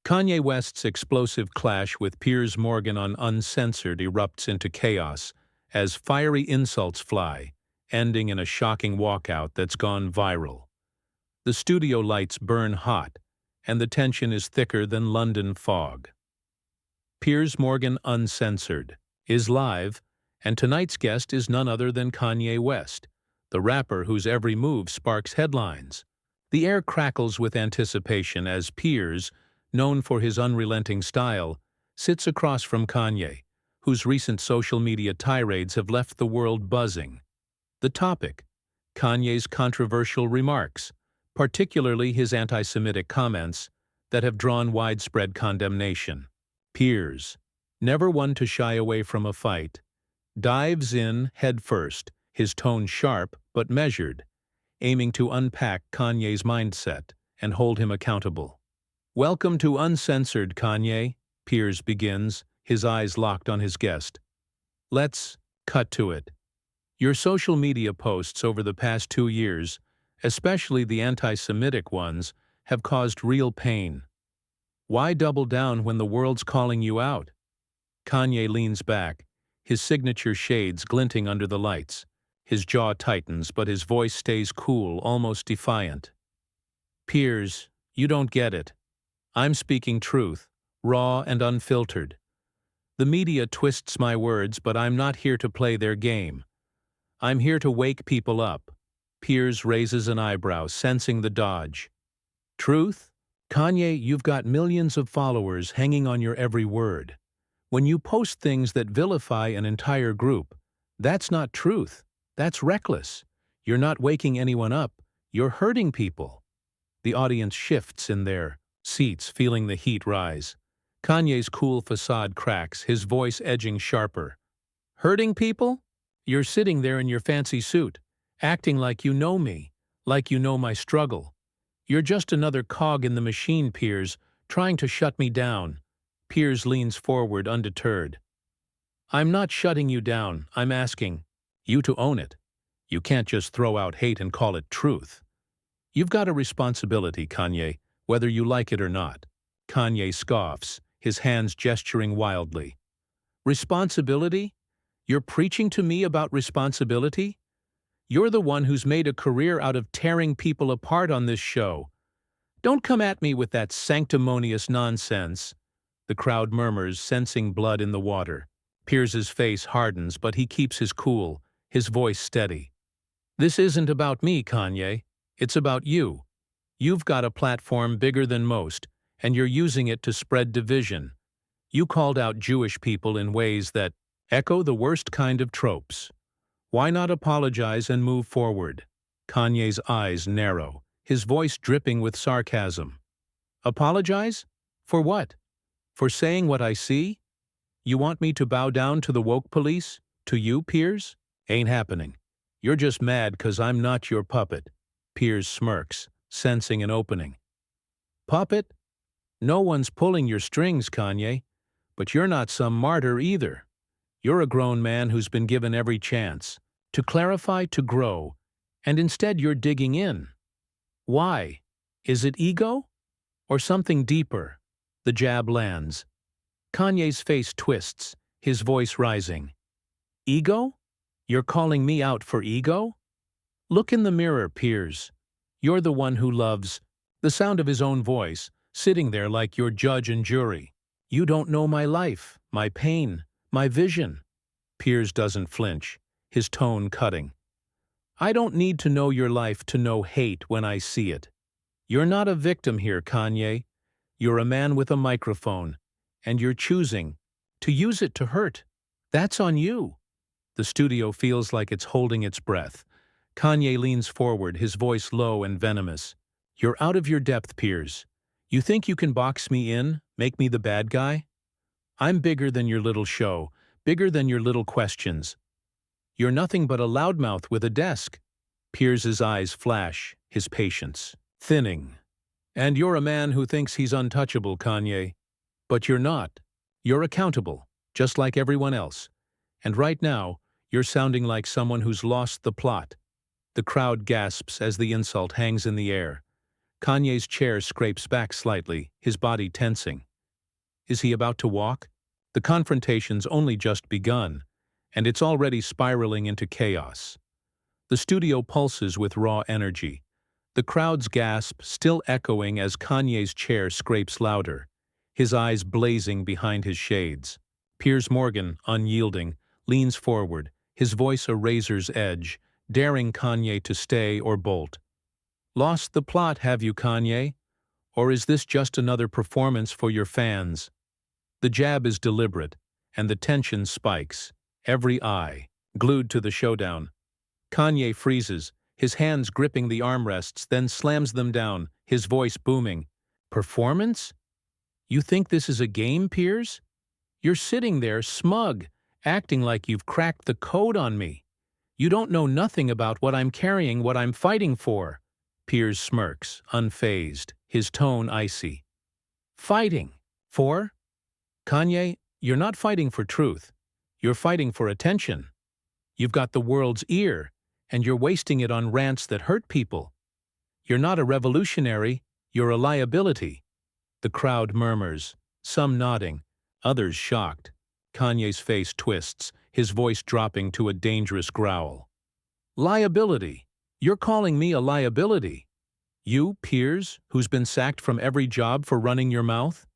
Kanye West's explosive clash with Piers Morgan on Uncensored erupts into chaos as fiery insults fly, ending in a shocking walkout that's gone viral. The studio lights burn hot, and the tension is thicker than London fog. Piers Morgan Uncensored is live, and tonight's guest is none other than Kanye West, the rapper whose every move sparks headlines. The air crackles with anticipation as Piers, known for his unrelenting style, sits across from Kanye, whose recent social media tirades have left the world buzzing. The topic: Kanye's controversial remarks, particularly his anti-Semitic comments that have drawn widespread condemnation. Piers, never one to shy away from a fight, dives in headfirst, his tone sharp but measured, aiming to unpack Kanye's mindset and hold him accountable. "Welcome to Uncensored, Kanye," Piers begins, his eyes locked on his guest. "Let's cut to it. Your social media posts over the past 2 years, especially the anti-Semitic ones, have caused real pain. Why double down when the world's calling you out?" Kanye leans back, his signature shades glinting under the lights. His jaw tightens, but his voice stays cool, almost defiant. "Piers, you don't get it. I'm speaking truth, raw and unfiltered. The media twists my words, but I'm not here to play their game. I'm here to wake people up." Piers raises an eyebrow, sensing the dodge. "Truth? Kanye, you've got millions of followers hanging on your every word. When you post things that vilify an entire group, that's not truth. That's reckless. You're not waking anyone up. You're hurting people." The audience shifts in their seats, feeling the heat rise. Kanye's cool facade cracks, his voice edging sharper. "Hurting people? You're sitting there in your fancy suit, acting like you know me, like you know my struggle. You're just another cog in the machine, Piers, trying to shut me down." Piers leans forward, undeterred. "I'm not shutting you down. I'm asking you to own it. You can't just throw out hate and call it truth. You've got a responsibility, Kanye, whether you like it or not." Kanye scoffs, his hands gesturing wildly. "Responsibility? You're preaching to me about responsibility? You're the one who's made a career out of tearing people apart on this show. Don't come at me with that sanctimonious nonsense." The crowd murmurs, sensing blood in the water. Piers's face hardens, but he keeps his cool, his voice steady. "This isn't about me, Kanye. It's about you. You've got a platform bigger than most, and you're using it to spread division. You called out Jewish people in ways that echo the worst kind of tropes. Why not apologize and move forward?" Kanye's eyes narrow, his voice dripping with sarcasm. "Apologize? For what? For saying what I see? You want me to bow down to the woke police? To you, Piers? Ain't happening. You're just mad 'cause I'm not your puppet." Piers smirks, sensing an opening. "Puppet? No one's pulling your strings, Kanye. But you're not some martyr either. You're a grown man who's been given every chance to clarify, to grow, and instead you're digging in. Why? Is it ego? Or something deeper?" The jab lands. Kanye's face twists, his voice rising. "Ego? You're calling me out for ego? Look in the mirror, Piers. You're the one who loves," the sound of his own voice, sitting there like your judge and jury. "You don't know my life, my pain, my vision." Piers doesn't flinch, his tone cutting. "I don't need to know your life to know hate when I see it. You're not a victim here, Kanye. You're a man with a microphone, and you're choosing to use it to hurt. That's on you." The studio feels like it's holding its breath. Kanye leans forward, his voice low and venomous. "You're out of your depth, Piers. You think you can box me in, make me the bad guy? I'm bigger than your little show, bigger than your little questions. You're nothing but a loudmouth with a desk." Piers's eyes flash, his patience thinning. "And you're a man who thinks he's untouchable, Kanye. But you're not. You're accountable, just like everyone else. And right now, you're sounding like someone who's lost the plot." The crowd gasps as the insult hangs in the air. Kanye's chair scrapes back slightly, his body tensing. Is he about to walk? The confrontation's only just begun, and it's already spiraling into chaos. The studio pulses with raw energy. The crowd's gasp still echoing as Kanye's chair scrapes louder, his eyes blazing behind his shades. Piers Morgan, unyielding, leans forward, his voice a razor's edge, daring Kanye to stay or bolt. Lost the plot, have you, Kanye? Or is this just another performance for your fans? The jab is deliberate, and the tension spikes, every eye glued to the showdown. Kanye freezes, his hands gripping the armrests, then slams them down, his voice booming. Performance? You think this is a game, Piers? You're sitting there, smug, acting like you've cracked the code on me. You don't know nothing about what I'm carrying, what I'm fighting for. Piers smirks, unfazed, his tone icy. Fighting? For? Kanye, you're not fighting for truth. You're fighting for attention. You've got the world's ear, and you're wasting it on rants that hurt people. You're not a revolutionary, you're a liability. The crowd murmurs, some nodding, others shocked. Kanye's face twists, his voice dropping to a dangerous growl. Liability? You're calling me a liability? You, Piers, who's been sacked from every job for running your mouth?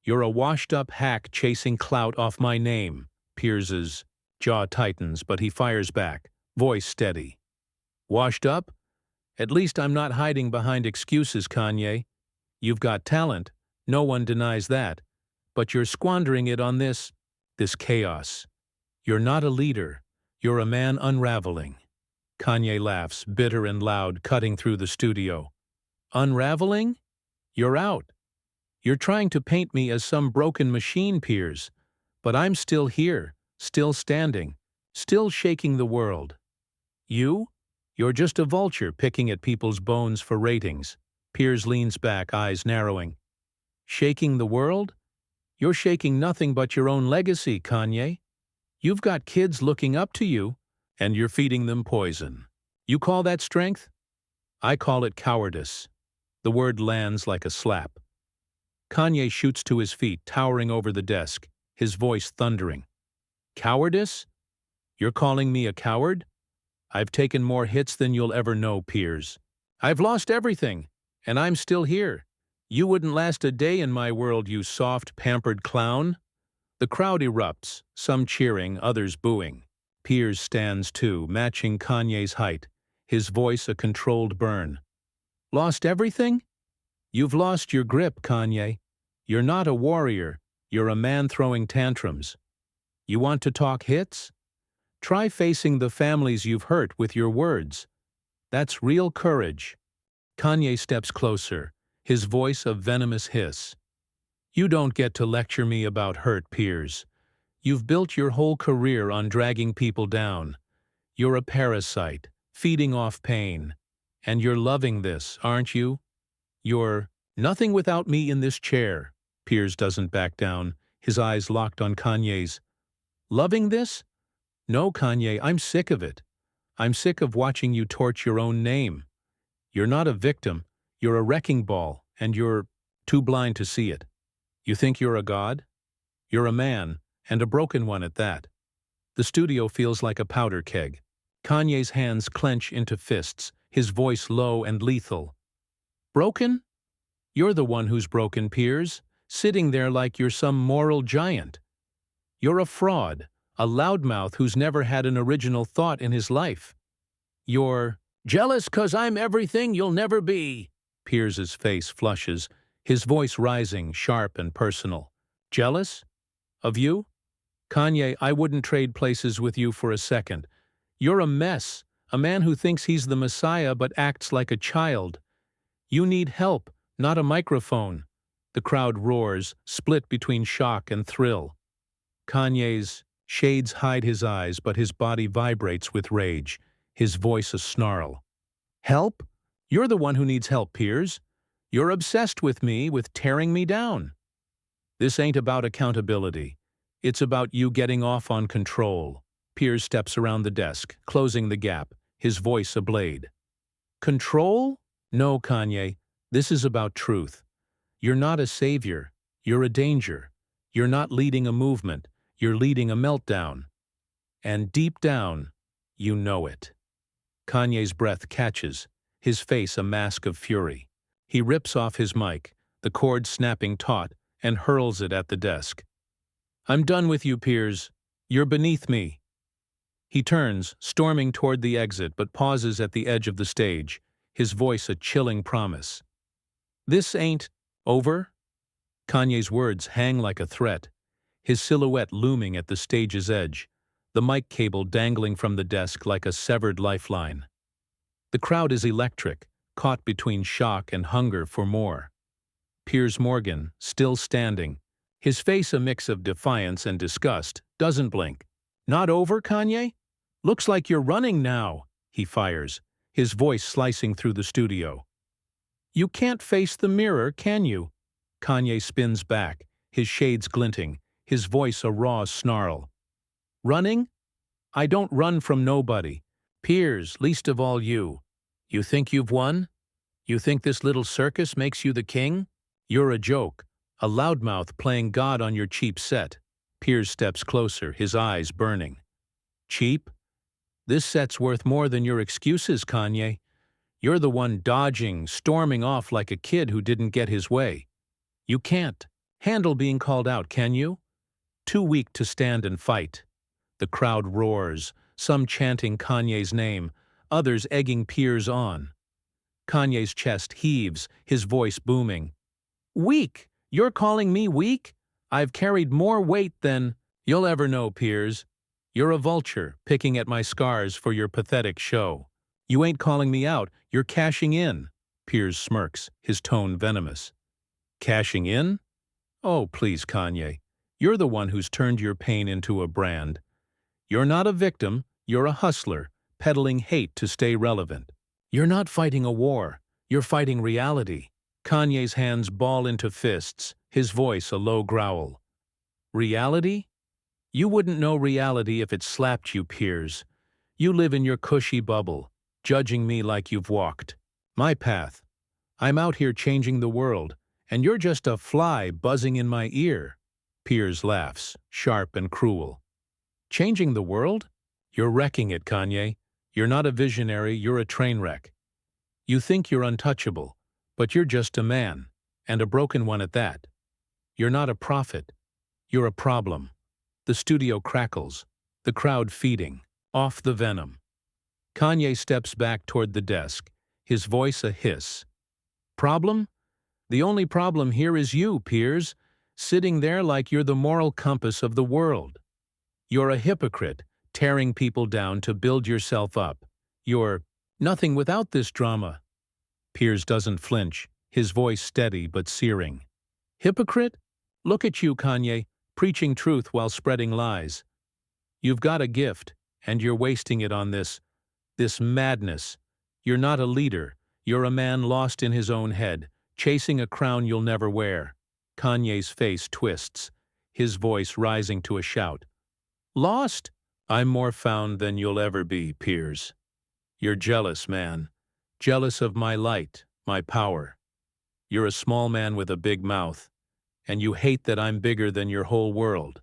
You're a washed-up hack chasing clout off my name. Piers's jaw tightens, but he fires back, voice steady. Washed up? At least I'm not hiding behind excuses, Kanye. You've got talent, no one denies that, but you're squandering it on this chaos. You're not a leader, you're a man unraveling. Kanye laughs, bitter and loud, cutting through the studio. Unraveling? You're out. You're trying to paint me as some broken machine, Piers, but I'm still here, still standing, still shaking the world. You? You're just a vulture picking at people's bones for ratings. Piers leans back, eyes narrowing. Shaking the world? You're shaking nothing but your own legacy, Kanye. You've got kids looking up to you, and you're feeding them poison. You call that strength? I call it cowardice. The word lands like a slap. Kanye shoots to his feet, towering over the desk, his voice thundering. Cowardice? You're calling me a coward? I've taken more hits than you'll ever know, Piers. I've lost everything, and I'm still here. You wouldn't last a day in my world, you soft, pampered clown. The crowd erupts, some cheering, others booing. Piers stands too, matching Kanye's height, his voice a controlled burn. Lost everything? You've lost your grip, Kanye. You're not a warrior, you're a man throwing tantrums. You want to talk hits? Try facing the families you've hurt with your words. That's real courage. Kanye steps closer, his voice a venomous hiss. You don't get to lecture me about hurt, Piers. You've built your whole career on dragging people down. You're a parasite, feeding off pain. And you're loving this, aren't you? You're nothing without me in this chair. Piers doesn't back down, his eyes locked on Kanye's. Loving this? No, Kanye, I'm sick of it. I'm sick of watching you torch your own name. You're not a victim, you're a wrecking ball, and you're too blind to see it. You think you're a god? You're a man, and a broken one at that. The studio feels like a powder keg. Kanye's hands clench into fists, his voice low and lethal. Broken? You're the one who's broken, Piers, sitting there like you're some moral giant. You're a fraud, a loudmouth who's never had an original thought in his life. You're jealous 'cause I'm everything you'll never be. Piers's face flushes, his voice rising, sharp and personal. Jealous? Of you? Kanye, I wouldn't trade places with you for a second. You're a mess, a man who thinks he's the Messiah but acts like a child. You need help, not a microphone. The crowd roars, split between shock and thrill. Kanye's shades hide his eyes, but his body vibrates with rage, his voice a snarl. Help? You're the one who needs help, Piers. You're obsessed with me, with tearing me down. This ain't about accountability. It's about you getting off on control. Piers steps around the desk, closing the gap, his voice a blade. Control? No, Kanye. This is about truth. You're not a savior. You're a danger. You're not leading a movement. You're leading a meltdown. And deep down, you know it. Kanye's breath catches, his face a mask of fury. He rips off his mic, the cord snapping taut, and hurls it at the desk. I'm done with you, Piers. You're beneath me. He turns, storming toward the exit, but pauses at the edge of the stage, his voice a chilling promise. This ain't over? Kanye's words hang like a threat, his silhouette looming at the stage's edge, the mic cable dangling from the desk like a severed lifeline. The crowd is electric, caught between shock and hunger for more. Piers Morgan, still standing, his face a mix of defiance and disgust, doesn't blink. Not over, Kanye? Looks like you're running now, he fires, his voice slicing through the studio. You can't face the mirror, can you? Kanye spins back, his shades glinting, his voice a raw snarl. Running? I don't run from nobody. Piers, least of all you. You think you've won? You think this little circus makes you the king? You're a joke, a loudmouth playing God on your cheap set. Piers steps closer, his eyes burning. Cheap? This set's worth more than your excuses, Kanye. You're the one dodging, storming off like a kid who didn't get his way. You can't handle being called out, can you? Too weak to stand and fight. The crowd roars, some chanting Kanye's name, others egging Piers on. Kanye's chest heaves, his voice booming. Weak? You're calling me weak? I've carried more weight than you'll ever know, Piers. You're a vulture, picking at my scars for your pathetic show. You ain't calling me out, you're cashing in. Piers smirks, his tone venomous. Cashing in? Oh, please, Kanye. You're the one who's turned your pain into a brand. You're not a victim, you're a hustler, peddling hate to stay relevant. You're not fighting a war, you're fighting reality. Kanye's hands ball into fists, his voice a low growl. Reality? You wouldn't know reality if it slapped you, Piers. You live in your cushy bubble, judging me like you've walked my path. I'm out here changing the world, and you're just a fly buzzing in my ear. Piers laughs, sharp and cruel. Changing the world? You're wrecking it, Kanye. You're not a visionary, you're a train wreck. You think you're untouchable, but you're just a man, and a broken one at that. You're not a prophet. You're a problem. The studio crackles, the crowd feeding, off the venom. Kanye steps back toward the desk, his voice a hiss. Problem? The only problem here is you, Piers, sitting there like you're the moral compass of the world. You're a hypocrite, tearing people down to build yourself up. You're nothing without this drama. Piers doesn't flinch, his voice steady but searing. Hypocrite? Look at you, Kanye, preaching truth while spreading lies. You've got a gift, and you're wasting it on this madness. You're not a leader, you're a man lost in his own head, chasing a crown you'll never wear. Kanye's face twists, his voice rising to a shout. Lost? I'm more found than you'll ever be, Piers. You're jealous, man. Jealous of my light, my power. You're a small man with a big mouth, and you hate that I'm bigger than your whole world.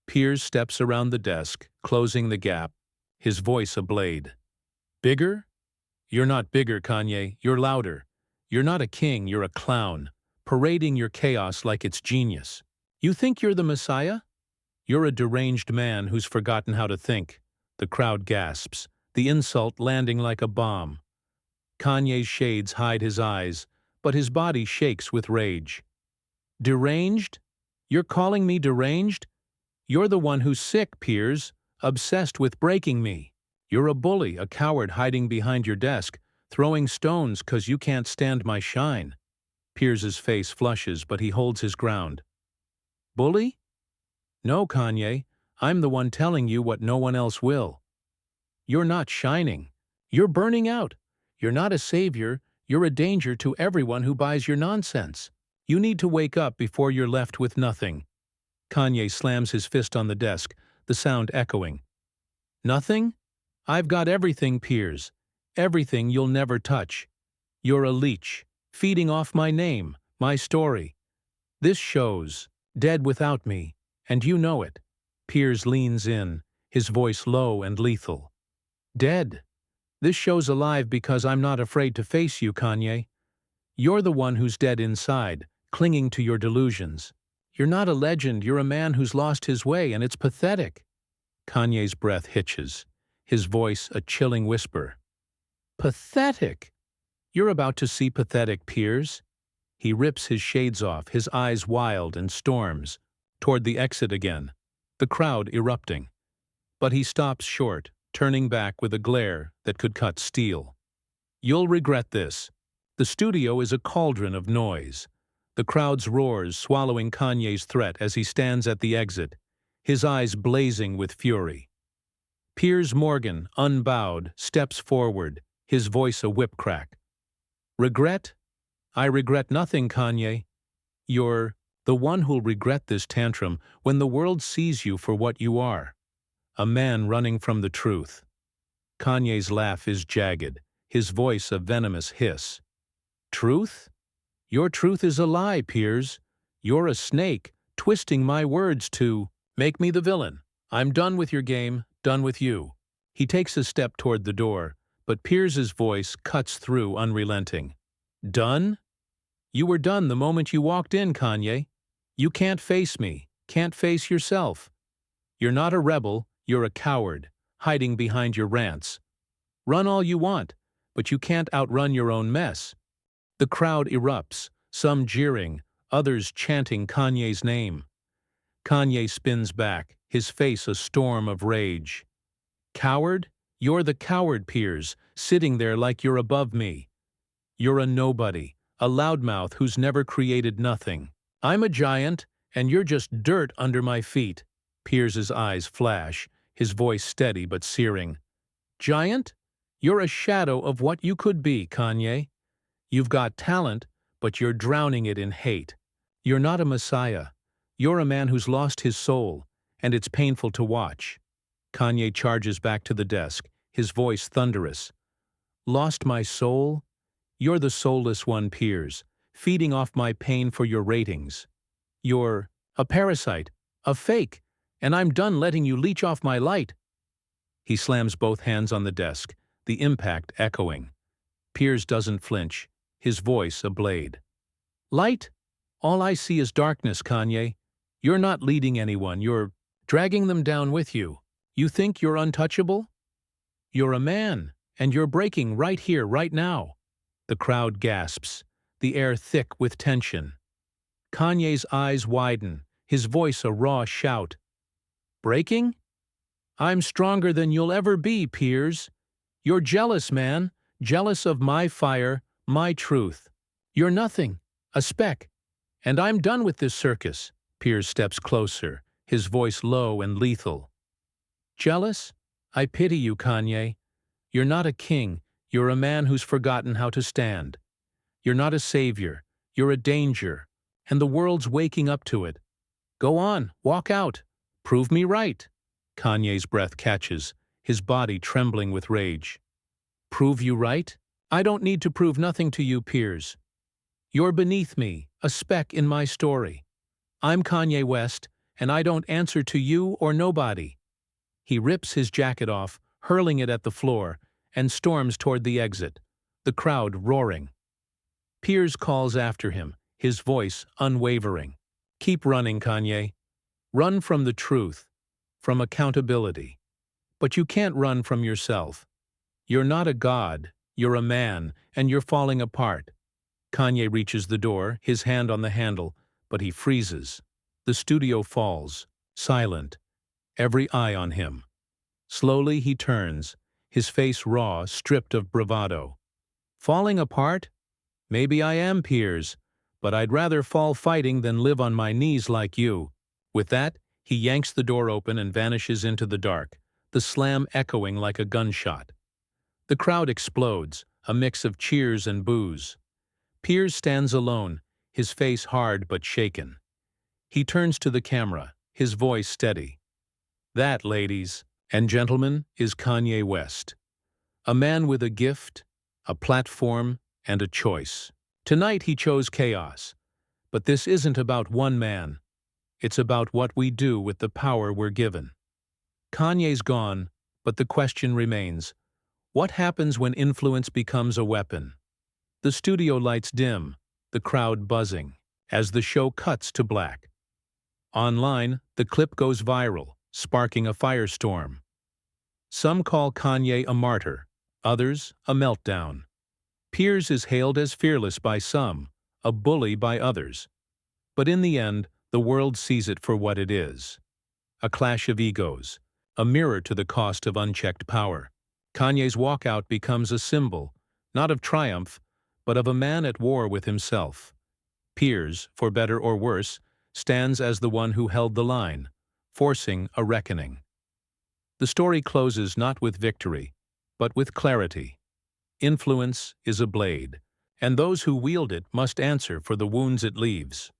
Piers steps around the desk, closing the gap, his voice a blade. Bigger? You're not bigger, Kanye. You're louder. You're not a king, you're a clown, parading your chaos like it's genius. You think you're the Messiah? You're a deranged man who's forgotten how to think. The crowd gasps, the insult landing like a bomb. Kanye's shades hide his eyes, but his body shakes with rage. Deranged? You're calling me deranged? You're the one who's sick, Piers, obsessed with breaking me. You're a bully, a coward hiding behind your desk, throwing stones 'cause you can't stand my shine. Piers's face flushes, but he holds his ground. Bully? No, Kanye, I'm the one telling you what no one else will. You're not shining. You're burning out. You're not a savior. You're a danger to everyone who buys your nonsense. You need to wake up before you're left with nothing. Kanye slams his fist on the desk, the sound echoing. Nothing? I've got everything, Piers. Everything you'll never touch. You're a leech, feeding off my name, my story. This show's dead without me, and you know it. Piers leans in, his voice low and lethal. Dead? This show's alive because I'm not afraid to face you, Kanye. You're the one who's dead inside, clinging to your delusions. You're not a legend, you're a man who's lost his way, and it's pathetic. Kanye's breath hitches, his voice a chilling whisper. Pathetic? You're about to see pathetic, Piers. He rips his shades off, his eyes wild and storms, toward the exit again, the crowd erupting. But he stops short, turning back with a glare that could cut steel. You'll regret this. The studio is a cauldron of noise. The crowd's roars swallowing Kanye's threat as he stands at the exit, his eyes blazing with fury. Piers Morgan, unbowed, steps forward, his voice a whip crack. Regret? I regret nothing, Kanye. You're the one who'll regret this tantrum when the world sees you for what you are. A man running from the truth. Kanye's laugh is jagged, his voice a venomous hiss. Truth? Your truth is a lie, Piers. You're a snake, twisting my words to make me the villain. I'm done with your game, done with you. He takes a step toward the door, but Piers's voice cuts through unrelenting. Done? You were done the moment you walked in, Kanye. You can't face me, can't face yourself. You're not a rebel, you're a coward, hiding behind your rants. Run all you want, but you can't outrun your own mess. The crowd erupts, some jeering, others chanting Kanye's name. Kanye spins back, his face a storm of rage. Coward? You're the coward, Piers, sitting there like you're above me. You're a nobody, a loudmouth who's never created nothing. I'm a giant, and you're just dirt under my feet. Piers's eyes flash, his voice steady but searing. Giant? You're a shadow of what you could be, Kanye. You've got talent, but you're drowning it in hate. You're not a messiah. You're a man who's lost his soul, and it's painful to watch. Kanye charges back to the desk, his voice thunderous. Lost my soul? You're the soulless one, Piers, feeding off my pain for your ratings. You're a parasite, a fake, and I'm done letting you leech off my light. He slams both hands on the desk, the impact echoing. Piers doesn't flinch, his voice a blade. Light? All I see is darkness, Kanye. You're not leading anyone, you're dragging them down with you. You think you're untouchable? You're a man, and you're breaking right here, right now. The crowd gasps, the air thick with tension. Kanye's eyes widen, his voice a raw shout. Breaking? I'm stronger than you'll ever be, Piers. You're jealous, man, jealous of my fire, my truth. You're nothing, a speck. And I'm done with this circus. Piers steps closer, his voice low and lethal. Jealous? I pity you, Kanye. You're not a king, you're a man who's forgotten how to stand. You're not a savior, you're a danger, and the world's waking up to it. Go on, walk out. Prove me right. Kanye's breath catches, his body trembling with rage. Prove you right? I don't need to prove nothing to you, Piers. You're beneath me, a speck in my story. I'm Kanye West, and I don't answer to you or nobody. He rips his jacket off, hurling it at the floor, and storms toward the exit, the crowd roaring. Piers calls after him, his voice unwavering. Keep running, Kanye. Run from the truth, from accountability. But you can't run from yourself. You're not a god, you're a man, and you're falling apart. Kanye reaches the door, his hand on the handle, but he freezes. The studio falls, silent, every eye on him. Slowly he turns, his face raw, stripped of bravado. Falling apart? Maybe I am, Piers, but I'd rather fall fighting than live on my knees like you. With that, he yanks the door open and vanishes into the dark, the slam echoing like a gunshot. The crowd explodes, a mix of cheers and boos. Piers stands alone, his face hard but shaken. He turns to the camera, his voice steady. That, ladies and gentlemen, is Kanye West. A man with a gift, a platform, and a choice. Tonight he chose chaos. But this isn't about one man. It's about what we do with the power we're given. Kanye's gone, but the question remains, what happens when influence becomes a weapon? The studio lights dim, the crowd buzzing, as the show cuts to black. Online, the clip goes viral, sparking a firestorm. Some call Kanye a martyr, others a meltdown. Piers is hailed as fearless by some, a bully by others. But in the end, the world sees it for what it is. A clash of egos, a mirror to the cost of unchecked power. Kanye's walkout becomes a symbol, not of triumph, but of a man at war with himself. Piers, for better or worse, stands as the one who held the line, forcing a reckoning. The story closes not with victory, but with clarity. Influence is a blade, and those who wield it must answer for the wounds it leaves.